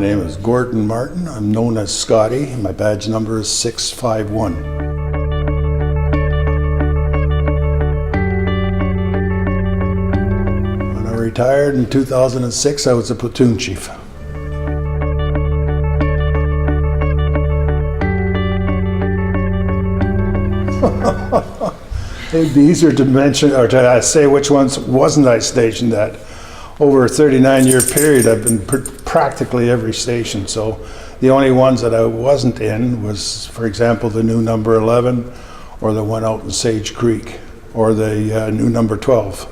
name is Gordon Martin. I'm known as Scotty. My badge number is 651. When I retired in 2006, I was a platoon chief. It'd be easier to mention, or to say which ones wasn't I stationed at. Over a 39-year period, I've been practically every station. So the only ones that I wasn't in was, for example, the new number 11, or the one out in Sage Creek, or the new number 12.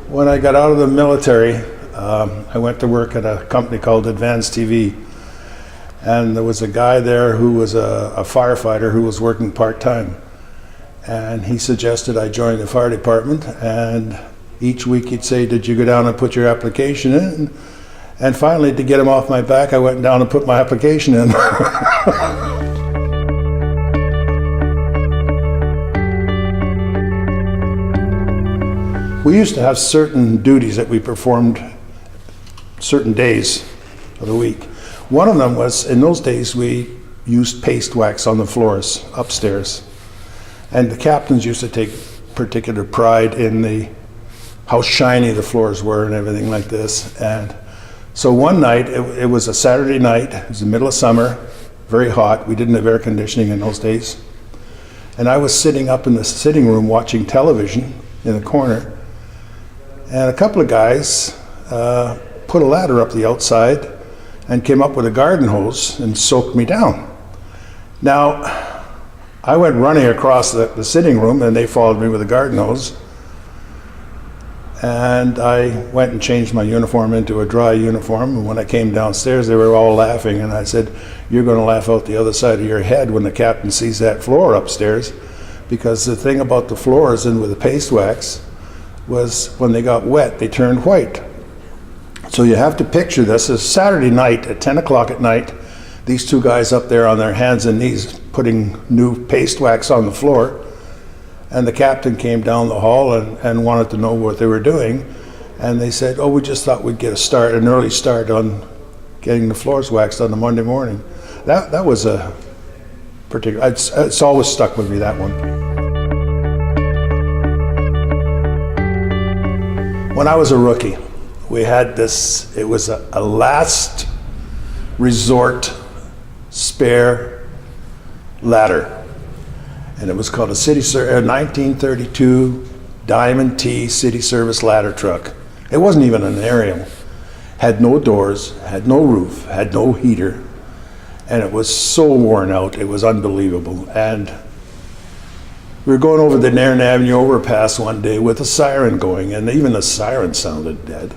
When I got out of the military, I went to work at a company called Advanced TV, and there was a guy there who was a firefighter who was working part-time, and he suggested I join the fire department, and each week he'd say, did you go down and put your application in? And finally, to get him off my back, I went down and put my application in. We used to have certain duties that we performed certain days of the week. One of them was, in those days, we used paste wax on the floors upstairs. And the captains used to take particular pride in how shiny the floors were and everything like this. And so one night, it was a Saturday night, it was the middle of summer, very hot. We didn't have air conditioning in those days. And I was sitting up in the sitting room watching television in the corner. And a couple of guys put a ladder up the outside and came up with a garden hose and soaked me down. Now, I went running across the sitting room, and they followed me with a garden hose. And I went and changed my uniform into a dry uniform. And when I came downstairs, they were all laughing. And I said, you're going to laugh out the other side of your head when the captain sees that floor upstairs. Because the thing about the floors and with the paste wax was when they got wet, they turned white. So you have to picture this as Saturday night at 10 o'clock at night, these two guys up there on their hands and knees putting new paste wax on the floor. And the captain came down the hall and wanted to know what they were doing. And they said, oh, we just thought we'd get an early start on getting the floors waxed on the Monday morning. That was a particular, it's always stuck with me, that one. When I was a rookie, we had this, it was a last resort spare ladder. And it was called a 1932 Diamond T City Service ladder truck. It wasn't even an aerial. Had no doors, had no roof, had no heater. And it was so worn out, it was unbelievable. And we were going over the Nairn Avenue overpass one day with a siren going, and even the siren sounded dead.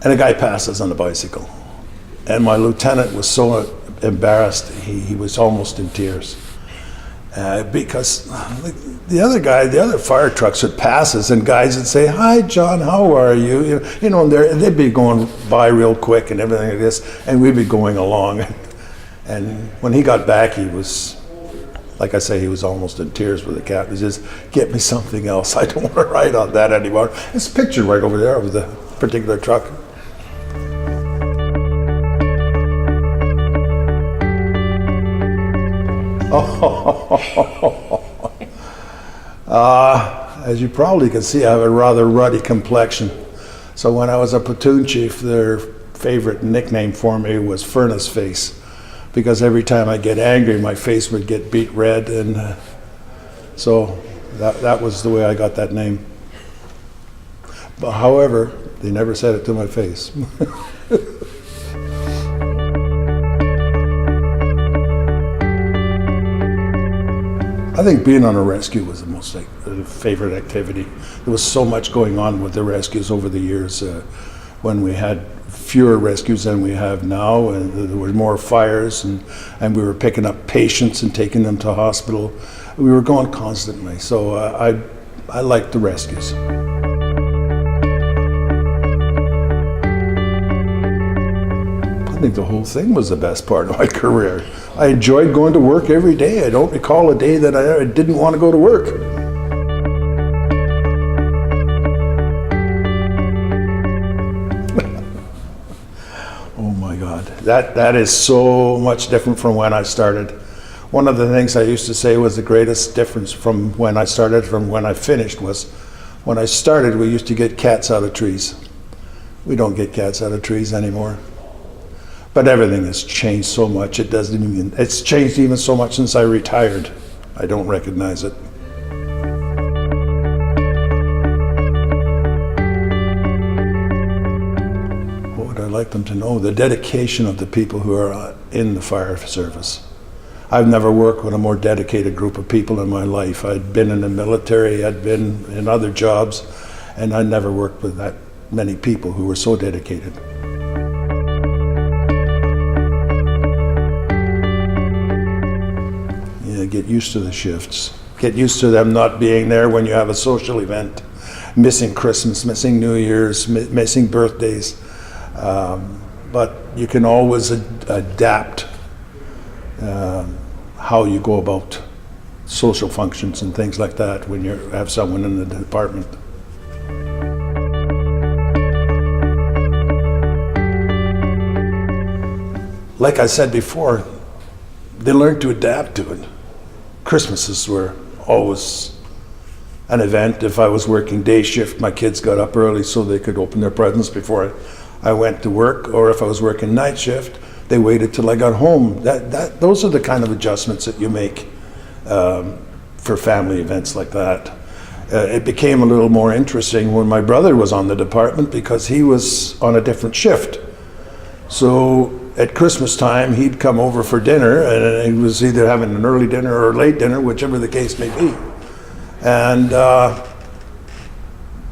And a guy passes on a bicycle. And my lieutenant was so embarrassed, he was almost in tears. Because the other fire trucks would pass us, and guys would say, hi, John, how are you? You know, they'd be going by real quick and everything like this, and we'd be going along. And when he got back, he was, like I say, he was almost in tears with the captain. He says, get me something else. I don't want to ride on that anymore. It's pictured right over there of the particular truck. As you probably can see, I have a rather ruddy complexion. So when I was a platoon chief, their favorite nickname for me was Furnace Face, because every time I get angry, my face would get beet red, and so that was the way I got that name. But however, they never said it to my face. I think being on a rescue was the most favorite activity. There was so much going on with the rescues over the years. When we had fewer rescues than we have now, and there were more fires, and we were picking up patients and taking them to hospital. We were going constantly, so I liked the rescues. I think the whole thing was the best part of my career. I enjoyed going to work every day. I don't recall a day that I didn't want to go to work. Oh my God, that is so much different from when I started. One of the things I used to say was the greatest difference from when I started from when I finished was, when I started we used to get cats out of trees. We don't get cats out of trees anymore. But everything has changed so much, it's changed even so much since I retired. I don't recognize it. What would I like them to know? The dedication of the people who are in the fire service. I've never worked with a more dedicated group of people in my life. I'd been in the military, I'd been in other jobs, and I never worked with that many people who were so dedicated. Get used to the shifts. Get used to them not being there when you have a social event, missing Christmas, missing New Year's, missing birthdays. But you can always adapt how you go about social functions and things like that when you have someone in the department. Like I said before, they learned to adapt to it. Christmases were always an event. If I was working day shift, my kids got up early so they could open their presents before I went to work. Or if I was working night shift, they waited till I got home. Those are the kind of adjustments that you make for family events like that. It became a little more interesting when my brother was on the department because he was on a different shift. So at Christmas time, he'd come over for dinner, and he was either having an early dinner or a late dinner, whichever the case may be. And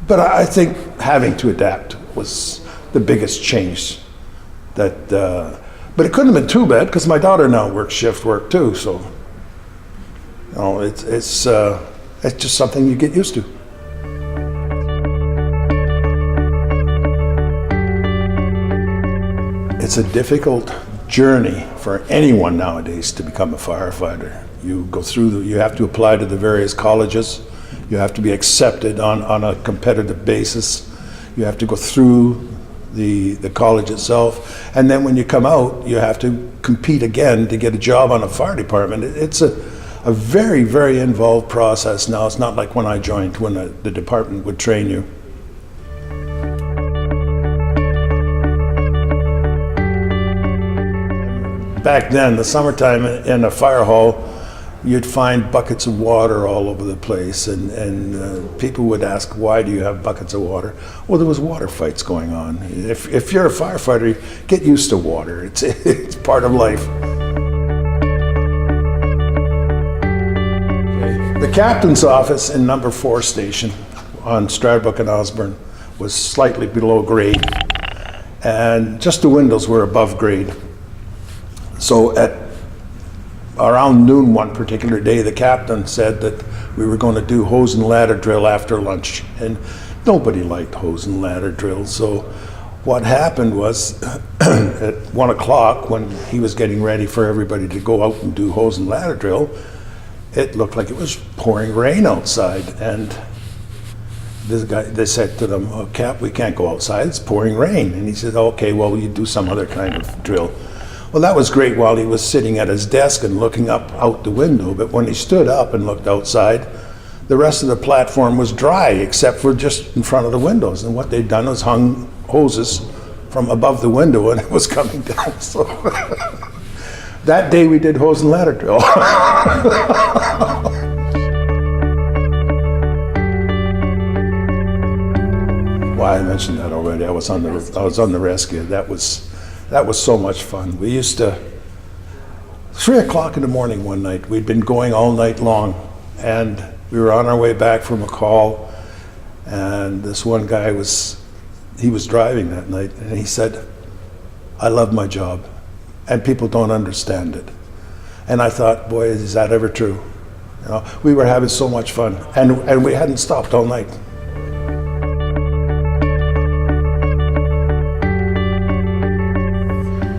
but I think having to adapt was the biggest change. But it couldn't have been too bad because my daughter now works shift work too. So it's just something you get used to. It's a difficult journey for anyone nowadays to become a firefighter. You go through, you have to apply to the various colleges. You have to be accepted on a competitive basis. You have to go through the college itself. And then when you come out, you have to compete again to get a job on a fire department. It's a very, very involved process now. It's not like when I joined, when the department would train you. Back then, the summertime in a fire hall, you'd find buckets of water all over the place, and people would ask, why do you have buckets of water? Well, there was water fights going on. If you're a firefighter, get used to water. It's part of life. Okay. The captain's office in number 4 station on Stradbrook and Osborne was slightly below grade, and just the windows were above grade. So at around noon one particular day, the captain said that we were going to do hose and ladder drill after lunch, and nobody liked hose and ladder drill. So what happened was at 1 o'clock, when he was getting ready for everybody to go out and do hose and ladder drill, it looked like it was pouring rain outside, and they said to them, oh, Cap, we can't go outside, it's pouring rain. And he said, okay, well, you do some other kind of drill. Well, that was great while he was sitting at his desk and looking up out the window, but when he stood up and looked outside, the rest of the platform was dry except for just in front of the windows. And what they'd done was hung hoses from above the window and it was coming down. So that day we did hose and ladder drill. Well, I mentioned that already. I was on the rescue. That was so much fun. We used to, 3 o'clock in the morning one night, we'd been going all night long, and we were on our way back from a call, and this one guy he was driving that night, and he said, I love my job, and people don't understand it. And I thought, boy, is that ever true? You know, we were having so much fun, and we hadn't stopped all night.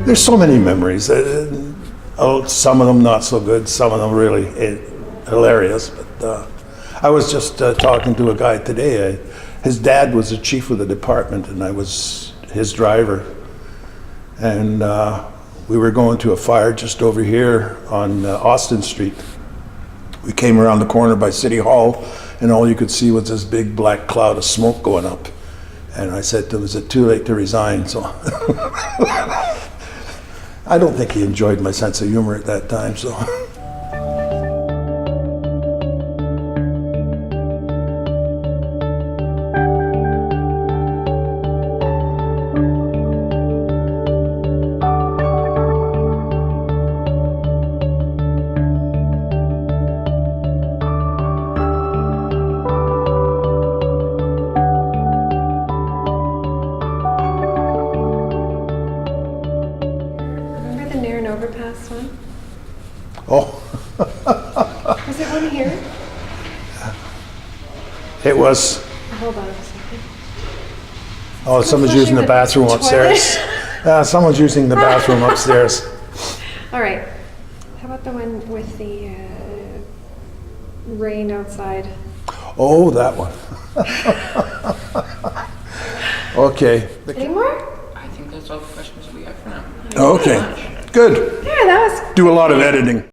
There's so many memories. Oh, some of them not so good, some of them really hilarious. But I was just talking to a guy today. His dad was the chief of the department, and I was his driver. And we were going to a fire just over here on Austin Street. We came around the corner by City Hall, and all you could see was this big black cloud of smoke going up. And I said to him, is it too late to resign? So I don't think he enjoyed my sense of humor at that time. So. Overpass one? Oh. Was it one here? It was. Hold on a second. Oh, someone's using the bathroom upstairs. Someone's using the bathroom upstairs. All right. How about the one with the rain outside? Oh, that one. Okay. Any more? I think that's all the questions we have for now. Okay. Good. Yeah, that was Do a lot of editing.